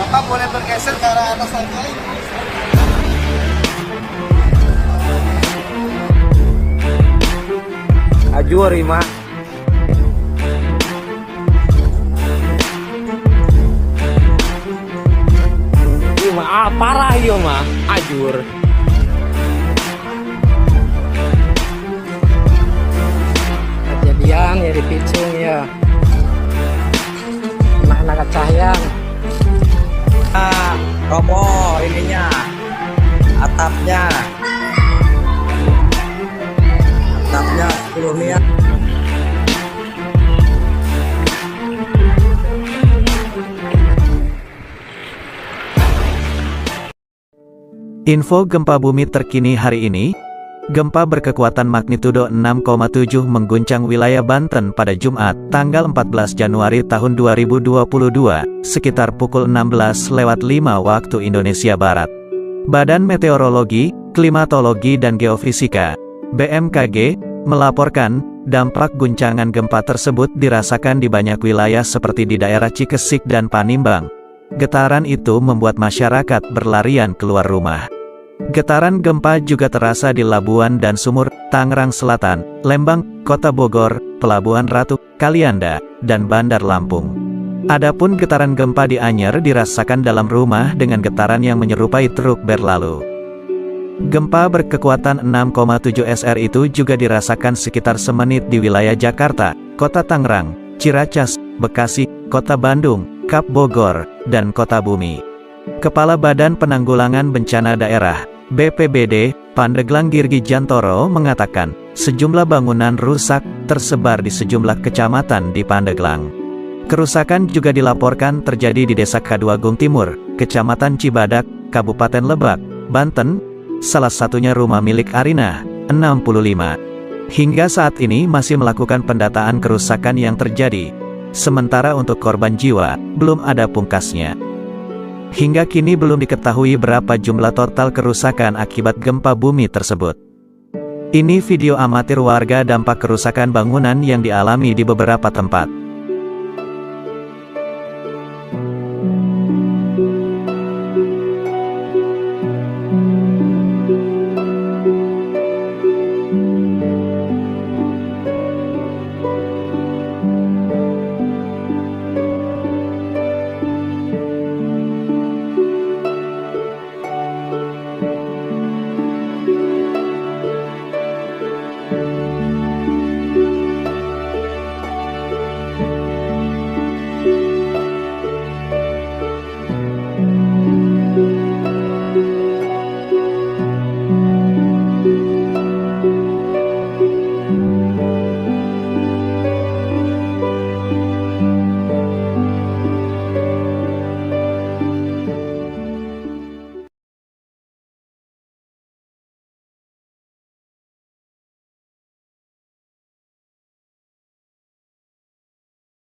Bapak boleh bergeser ke arah atas lagi. Ajur Ima. Ima parah yo mah, ajur. Kejadian ya di Picung ya. Anak-anak cahayang. Roboh ininya, atapnya 10 miliar. Info gempa bumi terkini hari ini. Gempa berkekuatan magnitudo 6,7 mengguncang wilayah Banten pada Jumat, tanggal 14 Januari tahun 2022, sekitar pukul 16:05 waktu Indonesia Barat. Badan Meteorologi, Klimatologi dan Geofisika, BMKG, melaporkan, dampak guncangan gempa tersebut dirasakan di banyak wilayah seperti di daerah Cikesik dan Panimbang. Getaran itu membuat masyarakat berlarian keluar rumah. Getaran gempa juga terasa di Labuan dan Sumur, Tangerang Selatan, Lembang, Kota Bogor, Pelabuhan Ratu, Kalianda, dan Bandar Lampung. Adapun getaran gempa di Anyer dirasakan dalam rumah dengan getaran yang menyerupai truk berlalu. Gempa berkekuatan 6,7 SR itu juga dirasakan sekitar semenit di wilayah Jakarta, Kota Tangerang, Ciracas, Bekasi, Kota Bandung, Kap Bogor, dan Kota Bumi. Kepala Badan Penanggulangan Bencana Daerah, BPBD, Pandeglang Girgi Jantoro mengatakan, sejumlah bangunan rusak tersebar di sejumlah kecamatan di Pandeglang. Kerusakan juga dilaporkan terjadi di Desa Kaduagung Timur, Kecamatan Cibadak, Kabupaten Lebak, Banten, salah satunya rumah milik Arina, 65. Hingga saat ini masih melakukan pendataan kerusakan yang terjadi. Sementara untuk korban jiwa, belum ada pungkasnya. Hingga kini belum diketahui berapa jumlah total kerusakan akibat gempa bumi tersebut. Ini video amatir warga dampak kerusakan bangunan yang dialami di beberapa tempat.